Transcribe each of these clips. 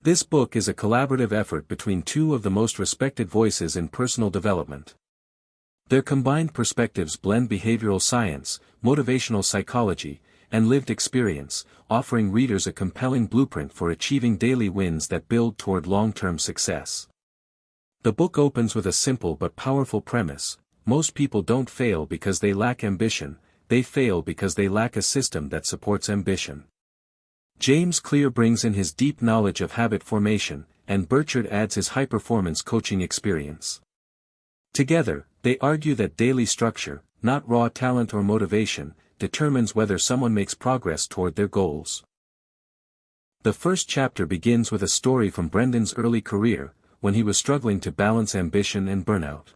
This book is a collaborative effort between two of the most respected voices in personal development. Their combined perspectives blend behavioral science, motivational psychology, and lived experience, offering readers a compelling blueprint for achieving daily wins that build toward long-term success. The book opens with a simple but powerful premise: most people don't fail because they lack ambition, they fail because they lack a system that supports ambition. James Clear brings in his deep knowledge of habit formation, and Burchard adds his high-performance coaching experience. Together, they argue that daily structure, not raw talent or motivation, determines whether someone makes progress toward their goals. The first chapter begins with a story from Brendon's early career, when he was struggling to balance ambition and burnout.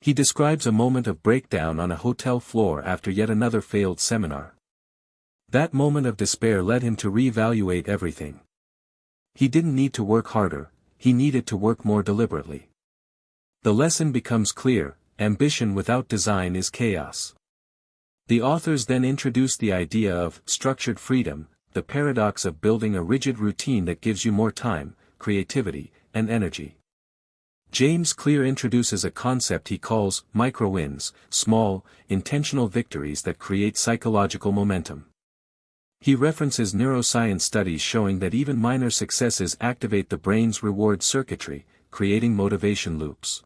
He describes a moment of breakdown on a hotel floor after yet another failed seminar. That moment of despair led him to reevaluate everything. He didn't need to work harder, he needed to work more deliberately. The lesson becomes clear: ambition without design is chaos. The authors then introduce the idea of structured freedom, the paradox of building a rigid routine that gives you more time, creativity, and energy. James Clear introduces a concept he calls micro-wins, small, intentional victories that create psychological momentum. He references neuroscience studies showing that even minor successes activate the brain's reward circuitry, creating motivation loops.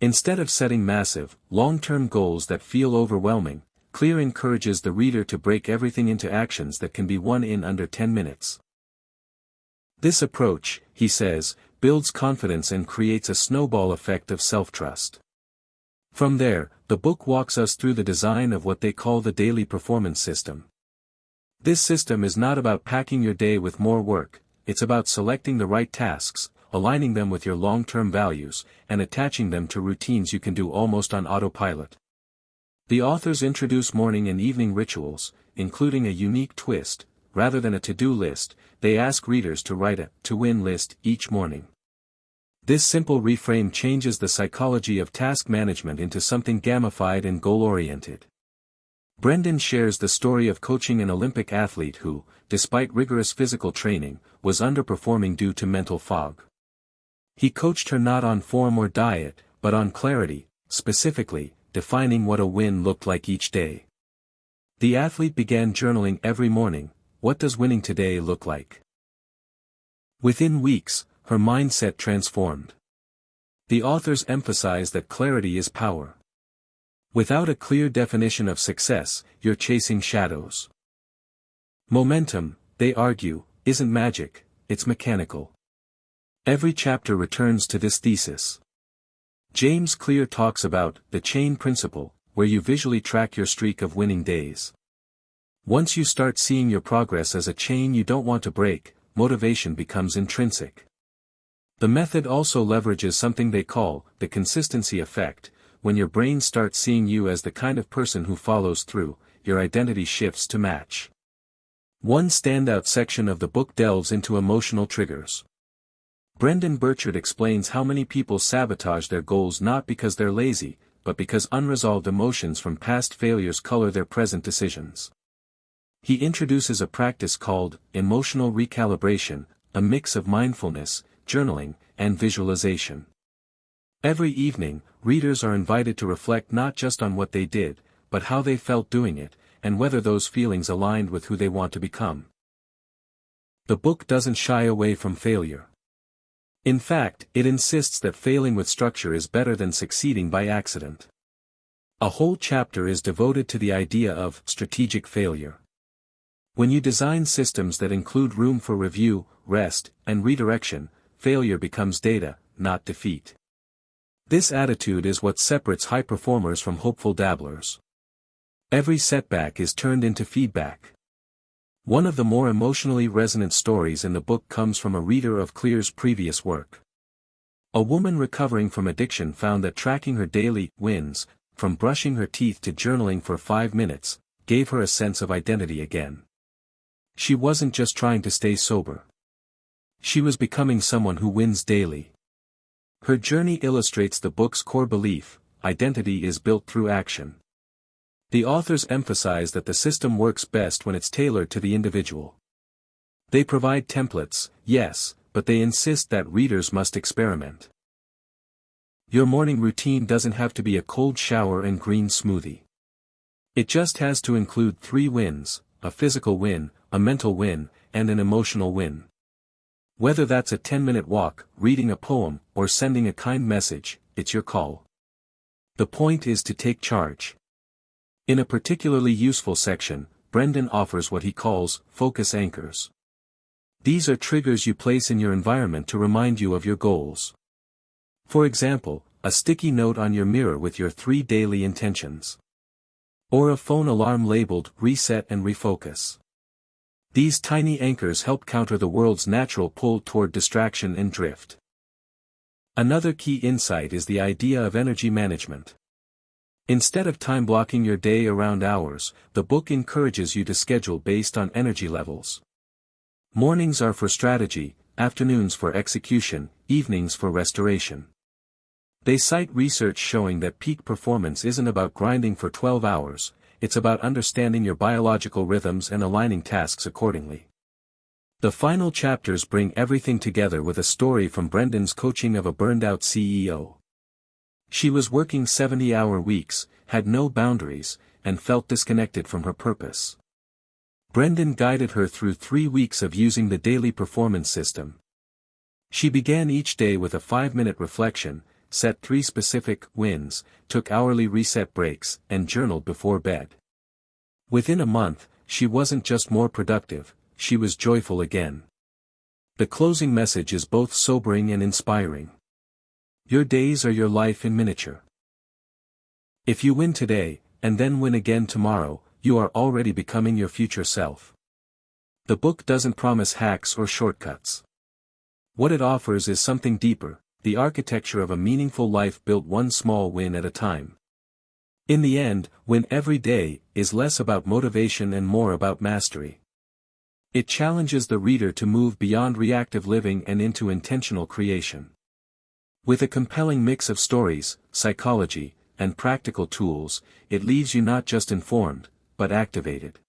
Instead of setting massive, long-term goals that feel overwhelming, Clear encourages the reader to break everything into actions that can be won in under 10 minutes. This approach, he says, builds confidence and creates a snowball effect of self-trust. From there, the book walks us through the design of what they call the daily performance system. This system is not about packing your day with more work, it's about selecting the right tasks, aligning them with your long-term values, and attaching them to routines you can do almost on autopilot. The authors introduce morning and evening rituals, including a unique twist. Rather than a to-do list, they ask readers to write a to-win list each morning. This simple reframe changes the psychology of task management into something gamified and goal-oriented. Brendon shares the story of coaching an Olympic athlete who, despite rigorous physical training, was underperforming due to mental fog. He coached her not on form or diet, but on clarity, specifically, defining what a win looked like each day. The athlete began journaling every morning: what does winning today look like? Within weeks, her mindset transformed. The authors emphasize that clarity is power. Without a clear definition of success, you're chasing shadows. Momentum, they argue, isn't magic, it's mechanical. Every chapter returns to this thesis. James Clear talks about the chain principle, where you visually track your streak of winning days. Once you start seeing your progress as a chain you don't want to break, motivation becomes intrinsic. The method also leverages something they call the consistency effect. When your brain starts seeing you as the kind of person who follows through, your identity shifts to match. One standout section of the book delves into emotional triggers. Brendon Burchard explains how many people sabotage their goals not because they're lazy, but because unresolved emotions from past failures color their present decisions. He introduces a practice called emotional recalibration, a mix of mindfulness, journaling, and visualization. Every evening, readers are invited to reflect not just on what they did, but how they felt doing it, and whether those feelings aligned with who they want to become. The book doesn't shy away from failure. In fact, it insists that failing with structure is better than succeeding by accident. A whole chapter is devoted to the idea of strategic failure. When you design systems that include room for review, rest, and redirection, failure becomes data, not defeat. This attitude is what separates high performers from hopeful dabblers. Every setback is turned into feedback. One of the more emotionally resonant stories in the book comes from a reader of Clear's previous work. A woman recovering from addiction found that tracking her daily wins, from brushing her teeth to journaling for 5 minutes, gave her a sense of identity again. She wasn't just trying to stay sober. She was becoming someone who wins daily. Her journey illustrates the book's core belief: identity is built through action. The authors emphasize that the system works best when it's tailored to the individual. They provide templates, yes, but they insist that readers must experiment. Your morning routine doesn't have to be a cold shower and green smoothie. It just has to include 3 wins, a physical win, a mental win, and an emotional win. Whether that's a 10-minute walk, reading a poem, or sending a kind message, it's your call. The point is to take charge. In a particularly useful section, Brendon offers what he calls focus anchors. These are triggers you place in your environment to remind you of your goals. For example, a sticky note on your mirror with your 3 daily intentions. Or a phone alarm labeled Reset and Refocus. These tiny anchors help counter the world's natural pull toward distraction and drift. Another key insight is the idea of energy management. Instead of time blocking your day around hours, the book encourages you to schedule based on energy levels. Mornings are for strategy, afternoons for execution, evenings for restoration. They cite research showing that peak performance isn't about grinding for 12 hours, it's about understanding your biological rhythms and aligning tasks accordingly. The final chapters bring everything together with a story from Brendon's coaching of a burned-out CEO. She was working 70-hour weeks, had no boundaries, and felt disconnected from her purpose. Brendon guided her through 3 weeks of using the daily performance system. She began each day with a 5-minute reflection, set 3 specific wins, took hourly reset breaks, and journaled before bed. Within a month, she wasn't just more productive, she was joyful again. The closing message is both sobering and inspiring. Your days are your life in miniature. If you win today, and then win again tomorrow, you are already becoming your future self. The book doesn't promise hacks or shortcuts. What it offers is something deeper, the architecture of a meaningful life built one small win at a time. In the end, win every day is less about motivation and more about mastery. It challenges the reader to move beyond reactive living and into intentional creation. With a compelling mix of stories, psychology, and practical tools, it leaves you not just informed, but activated.